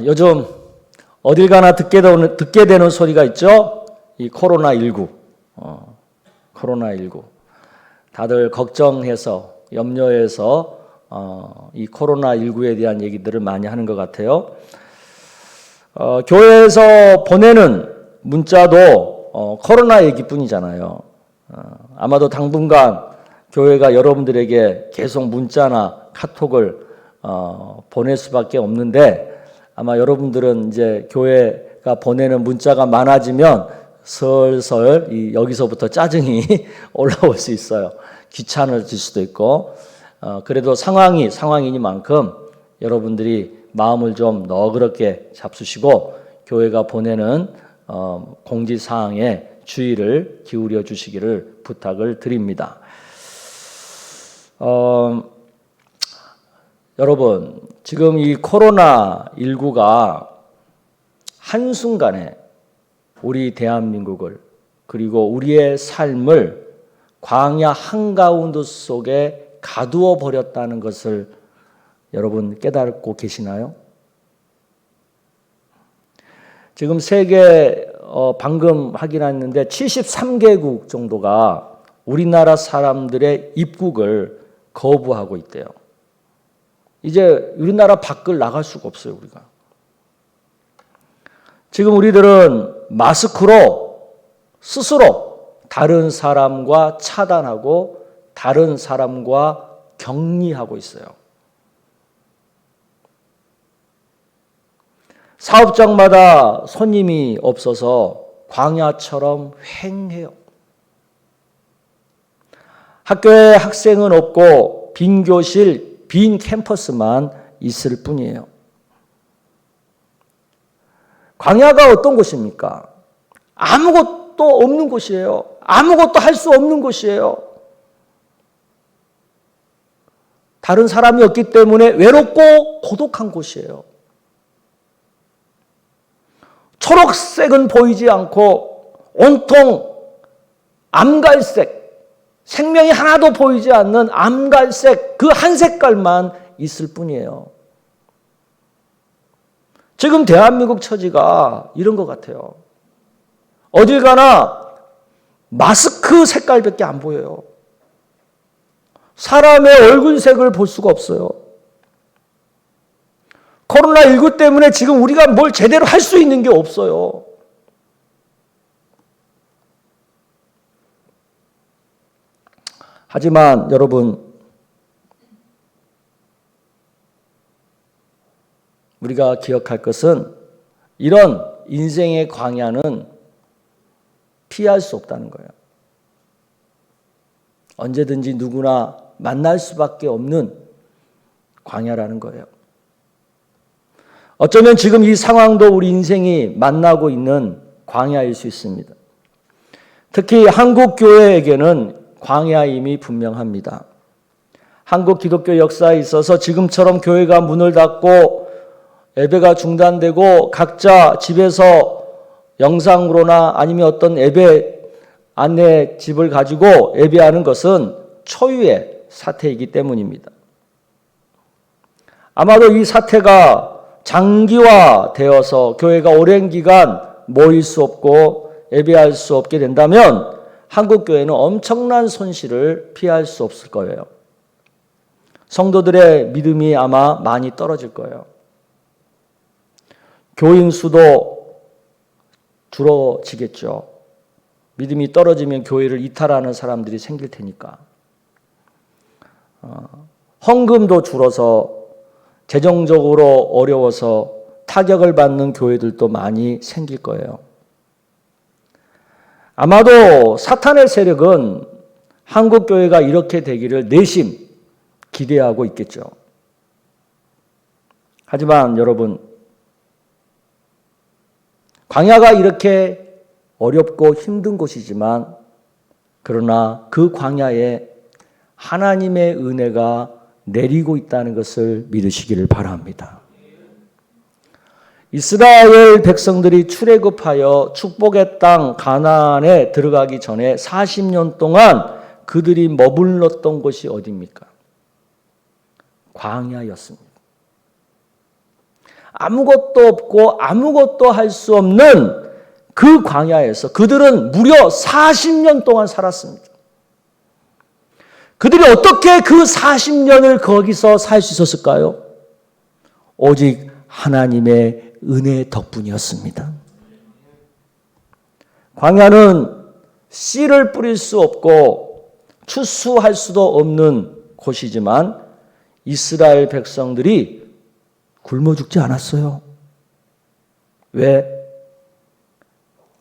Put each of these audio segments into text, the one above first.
요즘 어딜 가나 듣게 되는 소리가 있죠? 이 코로나19. 코로나19. 다들 걱정해서, 염려해서, 이 코로나19에 대한 얘기들을 많이 하는 것 같아요. 교회에서 보내는 문자도 코로나 얘기뿐이잖아요. 아마도 당분간 교회가 여러분들에게 계속 문자나 카톡을 보낼 수밖에 없는데, 아마 여러분들은 이제 교회가 보내는 문자가 많아지면 슬슬 여기서부터 짜증이 올라올 수 있어요. 귀찮아질 수도 있고, 그래도 상황이니만큼 여러분들이 마음을 좀 너그럽게 잡수시고 교회가 보내는 공지사항에 주의를 기울여 주시기를 부탁을 드립니다. 여러분, 지금 이 코로나19가 한순간에 우리 대한민국을 그리고 우리의 삶을 광야 한가운데 속에 가두어 버렸다는 것을 여러분 깨닫고 계시나요? 지금 세계 방금 확인했는데 73개국 정도가 우리나라 사람들의 입국을 거부하고 있대요. 이제 우리나라 밖을 나갈 수가 없어요, 우리가. 지금 우리들은 마스크로 스스로 다른 사람과 차단하고 다른 사람과 격리하고 있어요. 사업장마다 손님이 없어서 광야처럼 휑해요. 학교에 학생은 없고 빈 교실, 빈 캠퍼스만 있을 뿐이에요. 광야가 어떤 곳입니까? 아무것도 없는 곳이에요. 아무것도 할 수 없는 곳이에요. 다른 사람이 없기 때문에 외롭고 고독한 곳이에요. 초록색은 보이지 않고 온통 암갈색, 생명이 하나도 보이지 않는 암갈색 그 한 색깔만 있을 뿐이에요. 지금 대한민국 처지가 이런 것 같아요. 어딜 가나 마스크 색깔밖에 안 보여요. 사람의 얼굴색을 볼 수가 없어요. 코로나19 때문에 지금 우리가 뭘 제대로 할 수 있는 게 없어요. 하지만 여러분, 우리가 기억할 것은 이런 인생의 광야는 피할 수 없다는 거예요. 언제든지 누구나 만날 수밖에 없는 광야라는 거예요. 어쩌면 지금 이 상황도 우리 인생이 만나고 있는 광야일 수 있습니다. 특히 한국 교회에게는 광야임이 분명합니다. 한국 기독교 역사에 있어서 지금처럼 교회가 문을 닫고 예배가 중단되고 각자 집에서 영상으로나 아니면 어떤 예배 안내 집을 가지고 예배하는 것은 초유의 사태이기 때문입니다. 아마도 이 사태가 장기화되어서 교회가 오랜 기간 모일 수 없고 예배할 수 없게 된다면 한국 교회는 엄청난 손실을 피할 수 없을 거예요. 성도들의 믿음이 아마 많이 떨어질 거예요. 교인 수도 줄어지겠죠. 믿음이 떨어지면 교회를 이탈하는 사람들이 생길 테니까. 헌금도 줄어서 재정적으로 어려워서 타격을 받는 교회들도 많이 생길 거예요. 아마도 사탄의 세력은 한국 교회가 이렇게 되기를 내심 기대하고 있겠죠. 하지만 여러분, 광야가 이렇게 어렵고 힘든 곳이지만 그러나 그 광야에 하나님의 은혜가 내리고 있다는 것을 믿으시기를 바랍니다. 이스라엘 백성들이 출애굽하여 축복의 땅 가나안에 들어가기 전에 40년 동안 그들이 머물렀던 곳이 어디입니까? 광야였습니다. 아무것도 없고 아무것도 할 수 없는 그 광야에서 그들은 무려 40년 동안 살았습니다. 그들이 어떻게 그 40년을 거기서 살 수 있었을까요? 오직 하나님의 은혜 덕분이었습니다. 광야는 씨를 뿌릴 수 없고 추수할 수도 없는 곳이지만 이스라엘 백성들이 굶어 죽지 않았어요. 왜?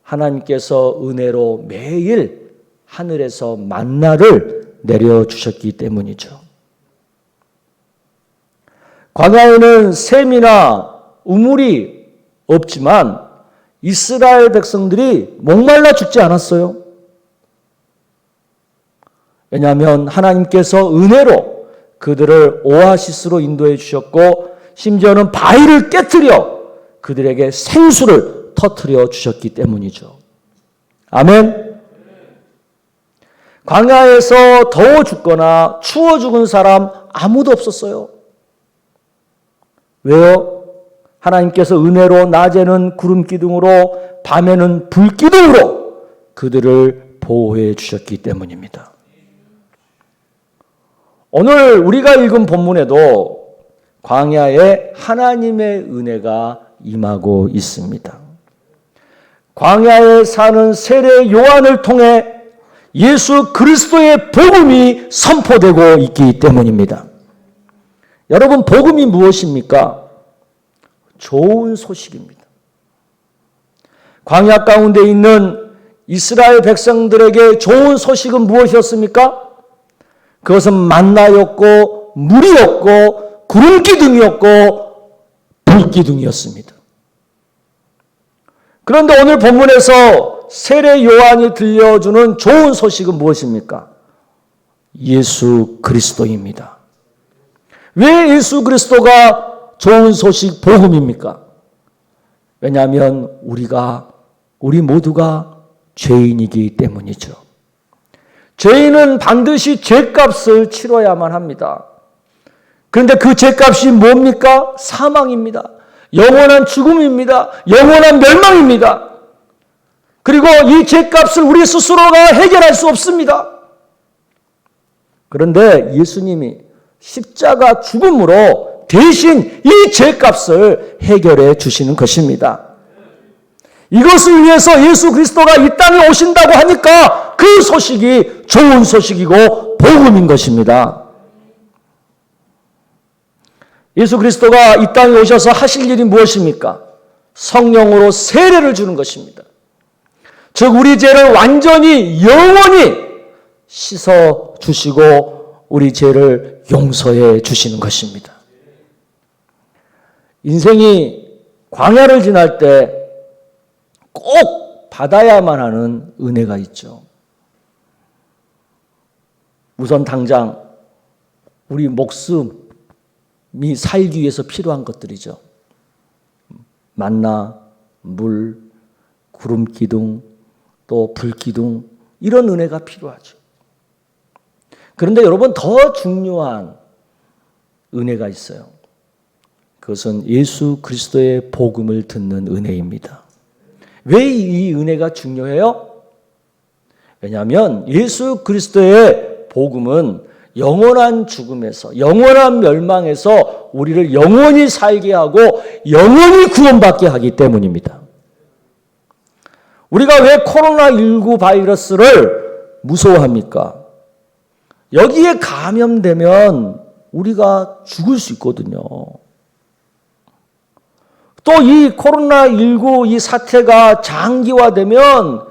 하나님께서 은혜로 매일 하늘에서 만나를 내려주셨기 때문이죠. 광야에는 샘이나 우물이 없지만 이스라엘 백성들이 목말라 죽지 않았어요. 왜냐하면 하나님께서 은혜로 그들을 오아시스로 인도해 주셨고 심지어는 바위를 깨뜨려 그들에게 생수를 터뜨려 주셨기 때문이죠. 아멘. 광야에서 더워 죽거나 추워 죽은 사람 아무도 없었어요. 왜요? 하나님께서 은혜로 낮에는 구름 기둥으로 밤에는 불 기둥으로 그들을 보호해 주셨기 때문입니다. 오늘 우리가 읽은 본문에도 광야에 하나님의 은혜가 임하고 있습니다. 광야에 사는 세례 요한을 통해 예수 그리스도의 복음이 선포되고 있기 때문입니다. 여러분, 복음이 무엇입니까? 좋은 소식입니다. 광야 가운데 있는 이스라엘 백성들에게 좋은 소식은 무엇이었습니까? 그것은 만나였고 물이었고 구름기둥이었고 불기둥이었습니다. 그런데 오늘 본문에서 세례 요한이 들려주는 좋은 소식은 무엇입니까? 예수 그리스도입니다. 왜 예수 그리스도가 좋은 소식 복음입니까? 왜냐하면 우리 모두가 죄인이기 때문이죠. 죄인은 반드시 죄값을 치러야만 합니다. 그런데 그 죄값이 뭡니까? 사망입니다. 영원한 죽음입니다. 영원한 멸망입니다. 그리고 이 죄값을 우리 스스로가 해결할 수 없습니다. 그런데 예수님이 십자가 죽음으로 대신 이 죄값을 해결해 주시는 것입니다. 이것을 위해서 예수 그리스도가 이 땅에 오신다고 하니까 그 소식이 좋은 소식이고 복음인 것입니다. 예수 그리스도가 이 땅에 오셔서 하실 일이 무엇입니까? 성령으로 세례를 주는 것입니다. 즉 우리 죄를 완전히 영원히 씻어 주시고 우리 죄를 용서해 주시는 것입니다. 인생이 광야를 지날 때 꼭 받아야만 하는 은혜가 있죠. 우선 당장 우리 목숨이 살기 위해서 필요한 것들이죠. 만나, 물, 구름 기둥, 또 불 기둥, 이런 은혜가 필요하죠. 그런데 여러분, 더 중요한 은혜가 있어요. 그것은 예수 그리스도의 복음을 듣는 은혜입니다. 왜 이 은혜가 중요해요? 왜냐하면 예수 그리스도의 복음은 영원한 죽음에서, 영원한 멸망에서 우리를 영원히 살게 하고 영원히 구원받게 하기 때문입니다. 우리가 왜 코로나19 바이러스를 무서워합니까? 여기에 감염되면 우리가 죽을 수 있거든요. 또 이 코로나19 이 사태가 장기화되면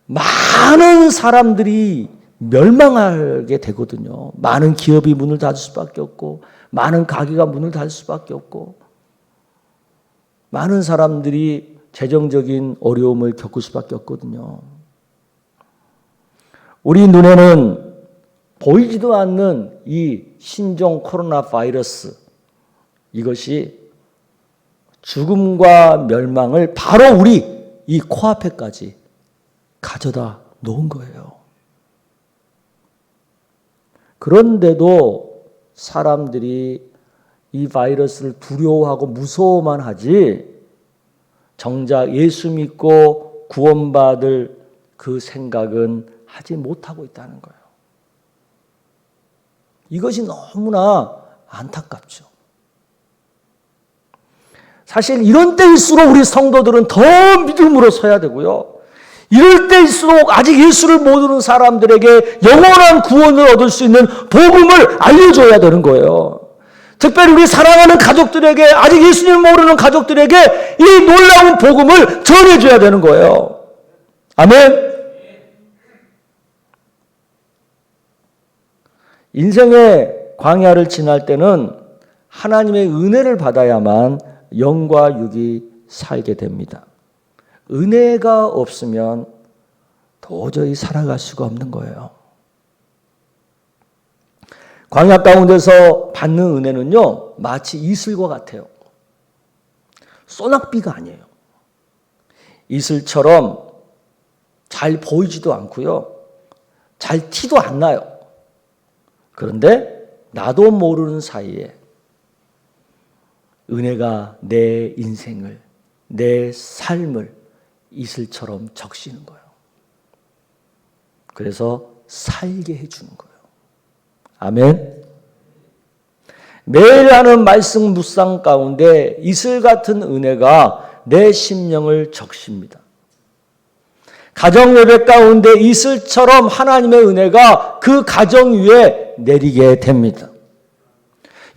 많은 사람들이 멸망하게 되거든요. 많은 기업이 문을 닫을 수밖에 없고 많은 가게가 문을 닫을 수밖에 없고 많은 사람들이 재정적인 어려움을 겪을 수밖에 없거든요. 우리 눈에는 보이지도 않는 이 신종 코로나 바이러스, 이것이 죽음과 멸망을 바로 우리 이 코앞에까지 가져다 놓은 거예요. 그런데도 사람들이 이 바이러스를 두려워하고 무서워만 하지 정작 예수 믿고 구원받을 그 생각은 하지 못하고 있다는 거예요. 이것이 너무나 안타깝죠. 사실 이런 때일수록 우리 성도들은 더 믿음으로 서야 되고요. 이럴 때일수록 아직 예수를 모르는 사람들에게 영원한 구원을 얻을 수 있는 복음을 알려줘야 되는 거예요. 특별히 우리 사랑하는 가족들에게, 아직 예수님을 모르는 가족들에게 이 놀라운 복음을 전해줘야 되는 거예요. 아멘. 인생의 광야를 지날 때는 하나님의 은혜를 받아야만 영과 육이 살게 됩니다. 은혜가 없으면 도저히 살아갈 수가 없는 거예요. 광야 가운데서 받는 은혜는요, 마치 이슬과 같아요. 소낙비가 아니에요. 이슬처럼 잘 보이지도 않고요, 잘 티도 안 나요. 그런데 나도 모르는 사이에 은혜가 내 인생을, 내 삶을 이슬처럼 적시는 거예요. 그래서 살게 해주는 거예요. 아멘. 매일 하는 말씀 묵상 가운데 이슬 같은 은혜가 내 심령을 적십니다. 가정 예배 가운데 이슬처럼 하나님의 은혜가 그 가정 위에 내리게 됩니다.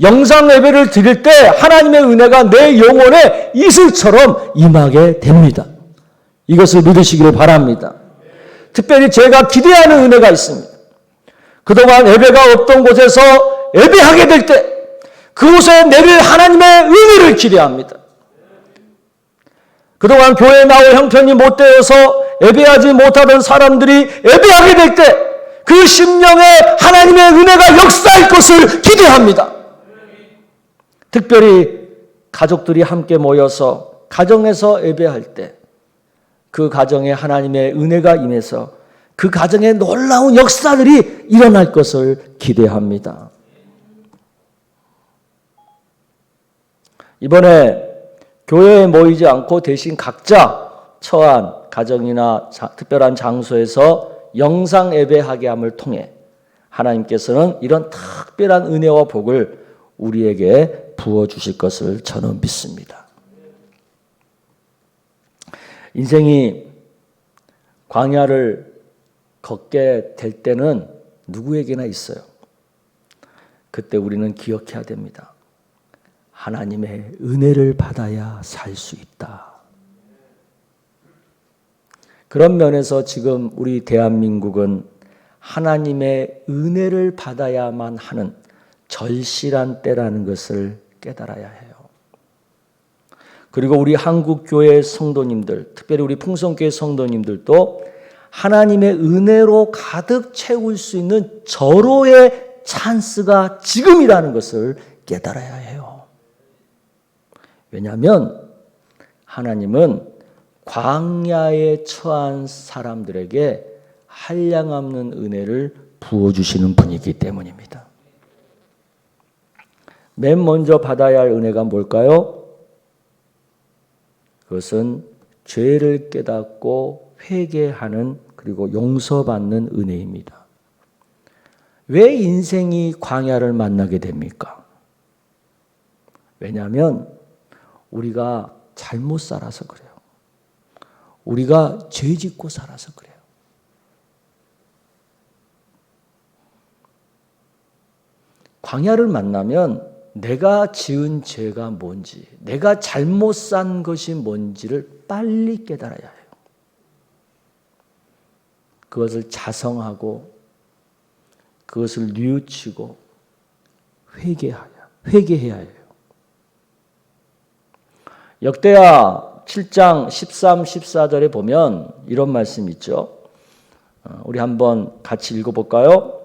영상 예배를 드릴 때 하나님의 은혜가 내 영혼에 이슬처럼 임하게 됩니다. 이것을 믿으시기를 바랍니다. 특별히 제가 기대하는 은혜가 있습니다. 그동안 예배가 없던 곳에서 예배하게 될 때 그곳에 내릴 하나님의 은혜를 기대합니다. 그동안 교회에 나올 형편이 못 되어서 예배하지 못하던 사람들이 예배하게 될 때 그 심령에 하나님의 은혜가 역사할 것을 기대합니다. 특별히 가족들이 함께 모여서 가정에서 예배할 때 그 가정에 하나님의 은혜가 임해서 그 가정에 놀라운 역사들이 일어날 것을 기대합니다. 이번에 교회에 모이지 않고 대신 각자 처한 가정이나 특별한 장소에서 영상 예배하게 함을 통해 하나님께서는 이런 특별한 은혜와 복을 우리에게 부어주실 것을 저는 믿습니다. 인생이 광야를 걷게 될 때는 누구에게나 있어요. 그때 우리는 기억해야 됩니다. 하나님의 은혜를 받아야 살 수 있다. 그런 면에서 지금 우리 대한민국은 하나님의 은혜를 받아야만 하는 절실한 때라는 것을 깨달아야 해요. 그리고 우리 한국교회 성도님들, 특별히 우리 풍성교회 성도님들도 하나님의 은혜로 가득 채울 수 있는 절호의 찬스가 지금이라는 것을 깨달아야 해요. 왜냐하면 하나님은 광야에 처한 사람들에게 한량없는 은혜를 부어주시는 분이기 때문입니다. 맨 먼저 받아야 할 은혜가 뭘까요? 그것은 죄를 깨닫고 회개하는 그리고 용서받는 은혜입니다. 왜 인생이 광야를 만나게 됩니까? 왜냐하면 우리가 잘못 살아서 그래요. 우리가 죄 짓고 살아서 그래요. 광야를 만나면 내가 지은 죄가 뭔지, 내가 잘못 산 것이 뭔지를 빨리 깨달아야 해요. 그것을 자성하고 그것을 뉘우치고 회개해야 해요. 역대하 7장 13, 14절에 보면 이런 말씀이 있죠. 우리 한번 같이 읽어볼까요?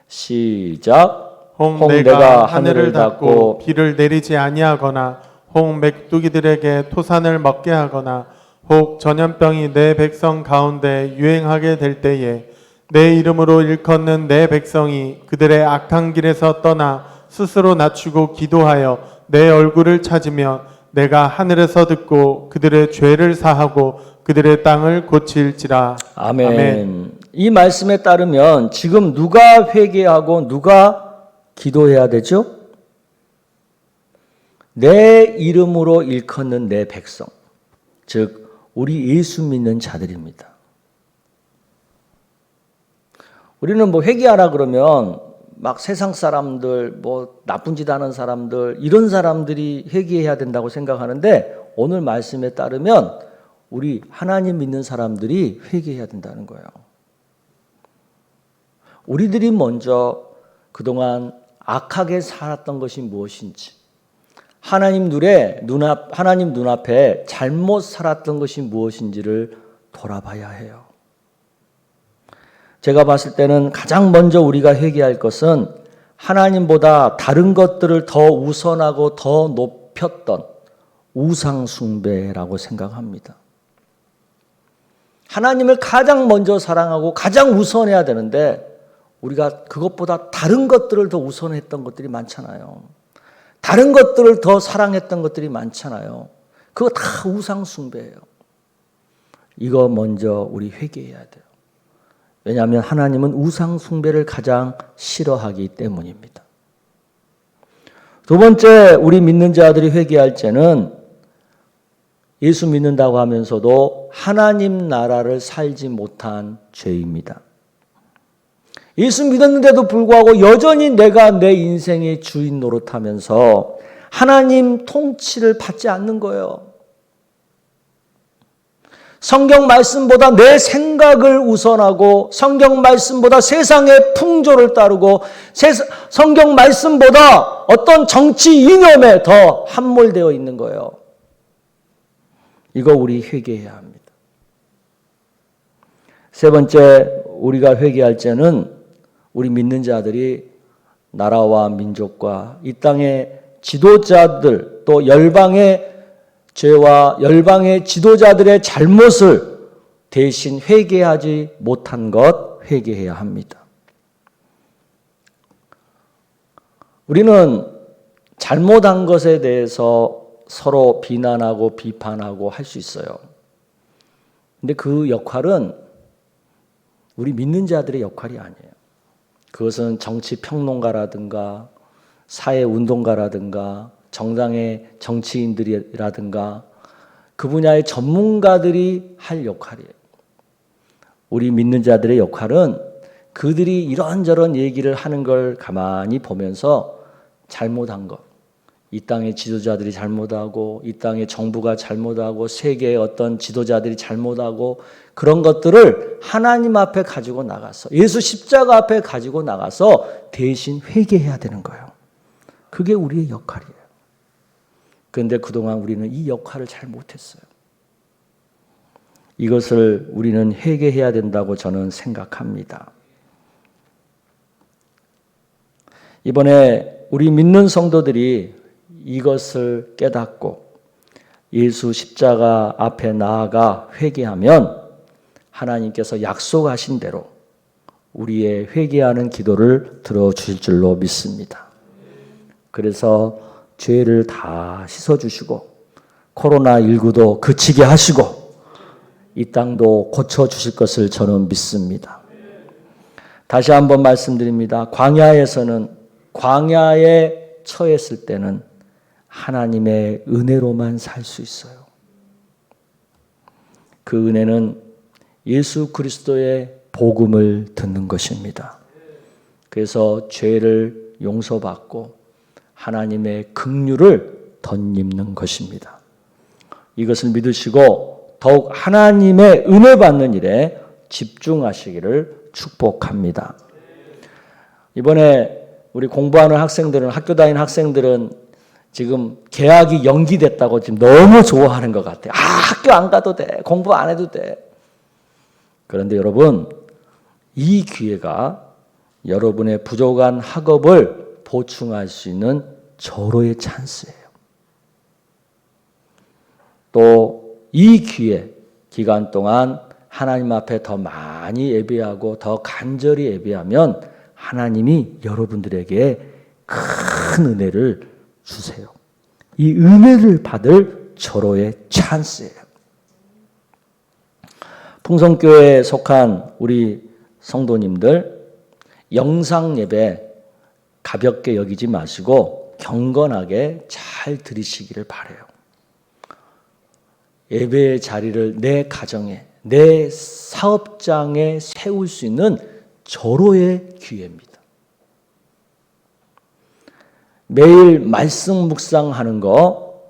시작. 홍 내가 하늘을 닫고 비를 내리지 아니하거나 홍 맥두기들에게 토산을 먹게 하거나 혹 전염병이 내 백성 가운데 유행하게 될 때에 내 이름으로 일컫는 내 백성이 그들의 악한 길에서 떠나 스스로 낮추고 기도하여 내 얼굴을 찾으며 내가 하늘에서 듣고 그들의 죄를 사하고 그들의 땅을 고칠지라. 아멘. 이 말씀에 따르면 지금 누가 회개하고 누가 기도해야 되죠? 내 이름으로 일컫는 내 백성, 즉 우리 예수 믿는 자들입니다. 우리는 뭐 회개하라 그러면 막 세상 사람들, 뭐 나쁜 짓 하는 사람들, 이런 사람들이 회개해야 된다고 생각하는데 오늘 말씀에 따르면 우리 하나님 믿는 사람들이 회개해야 된다는 거예요. 우리들이 먼저 그동안 악하게 살았던 것이 무엇인지, 하나님 눈앞에 잘못 살았던 것이 무엇인지를 돌아봐야 해요. 제가 봤을 때는 가장 먼저 우리가 회개할 것은 하나님보다 다른 것들을 더 우선하고 더 높였던 우상 숭배라고 생각합니다. 하나님을 가장 먼저 사랑하고 가장 우선해야 되는데 우리가 그것보다 다른 것들을 더 우선했던 것들이 많잖아요. 다른 것들을 더 사랑했던 것들이 많잖아요. 그거 다 우상 숭배예요. 이거 먼저 우리 회개해야 돼요. 왜냐하면 하나님은 우상 숭배를 가장 싫어하기 때문입니다. 두 번째, 우리 믿는 자들이 회개할 때는 예수 믿는다고 하면서도 하나님 나라를 살지 못한 죄입니다. 예수 믿었는데도 불구하고 여전히 내가 내 인생의 주인 노릇하면서 하나님 통치를 받지 않는 거예요. 성경 말씀보다 내 생각을 우선하고 성경 말씀보다 세상의 풍조를 따르고 성경 말씀보다 어떤 정치 이념에 더 함몰되어 있는 거예요. 이거 우리 회개해야 합니다. 세 번째, 우리가 회개할 때는 우리 믿는 자들이 나라와 민족과 이 땅의 지도자들 또 열방의 죄와 열방의 지도자들의 잘못을 대신 회개하지 못한 것 회개해야 합니다. 우리는 잘못한 것에 대해서 서로 비난하고 비판하고 할 수 있어요. 근데 그 역할은 우리 믿는 자들의 역할이 아니에요. 그것은 정치 평론가라든가 사회 운동가라든가 정당의 정치인들이라든가 그 분야의 전문가들이 할 역할이에요. 우리 믿는 자들의 역할은 그들이 이런저런 얘기를 하는 걸 가만히 보면서 잘못한 것, 이 땅의 지도자들이 잘못하고 이 땅의 정부가 잘못하고 세계의 어떤 지도자들이 잘못하고 그런 것들을 하나님 앞에 가지고 나가서 예수 십자가 앞에 가지고 나가서 대신 회개해야 되는 거예요. 그게 우리의 역할이에요. 그런데 그동안 우리는 이 역할을 잘 못했어요. 이것을 우리는 회개해야 된다고 저는 생각합니다. 이번에 우리 믿는 성도들이 이것을 깨닫고 예수 십자가 앞에 나아가 회개하면 하나님께서 약속하신 대로 우리의 회개하는 기도를 들어주실 줄로 믿습니다. 그래서 죄를 다 씻어주시고 코로나19도 그치게 하시고 이 땅도 고쳐주실 것을 저는 믿습니다. 다시 한번 말씀드립니다. 광야에서는 광야에 처했을 때는 하나님의 은혜로만 살 수 있어요. 그 은혜는 예수 그리스도의 복음을 듣는 것입니다. 그래서 죄를 용서받고 하나님의 긍휼을 덧입는 것입니다. 이것을 믿으시고 더욱 하나님의 은혜 받는 일에 집중하시기를 축복합니다. 이번에 우리 공부하는 학생들은 학교 다니는 학생들은 지금 개학이 연기됐다고 지금 너무 좋아하는 것 같아요. 학교 안 가도 돼. 공부 안 해도 돼. 그런데 여러분, 이 기회가 여러분의 부족한 학업을 보충할 수 있는 절호의 찬스예요. 또 이 기간 동안 하나님 앞에 더 많이 예배하고 더 간절히 예배하면 하나님이 여러분들에게 큰 큰 은혜를 주세요. 이 은혜를 받을 절호의 찬스예요. 풍성교회에 속한 우리 성도님들, 영상 예배 가볍게 여기지 마시고 경건하게 잘 드리시기를 바라요. 예배의 자리를 내 가정에, 내 사업장에 세울 수 있는 절호의 기회입니다. 매일 말씀 묵상하는 거,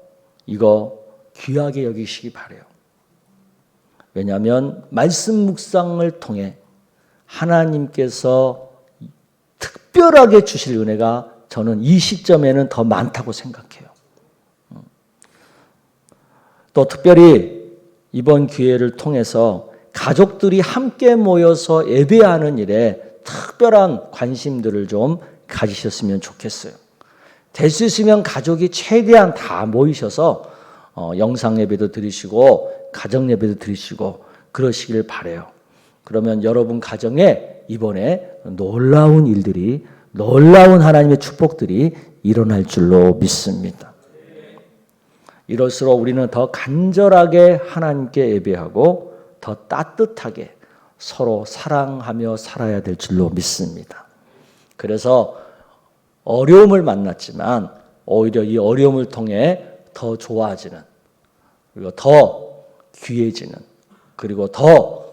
이거 귀하게 여기시기 바라요. 왜냐하면 말씀 묵상을 통해 하나님께서 특별하게 주실 은혜가 저는 이 시점에는 더 많다고 생각해요. 또 특별히 이번 기회를 통해서 가족들이 함께 모여서 예배하는 일에 특별한 관심들을 좀 가지셨으면 좋겠어요. 될 수 있으면 가족이 최대한 다 모이셔서 영상 예배도 드리시고 가정 예배도 드리시고 그러시길 바라요. 그러면 여러분 가정에 이번에 놀라운 일들이, 놀라운 하나님의 축복들이 일어날 줄로 믿습니다. 이럴수록 우리는 더 간절하게 하나님께 예배하고 더 따뜻하게 서로 사랑하며 살아야 될 줄로 믿습니다. 그래서 어려움을 만났지만 오히려 이 어려움을 통해 더 좋아지는, 그리고 더 귀해지는, 그리고 더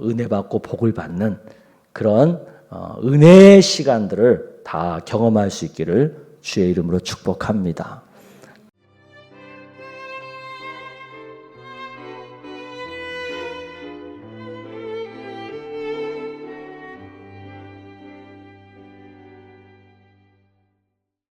은혜 받고 복을 받는 그런 은혜의 시간들을 다 경험할 수 있기를 주의 이름으로 축복합니다.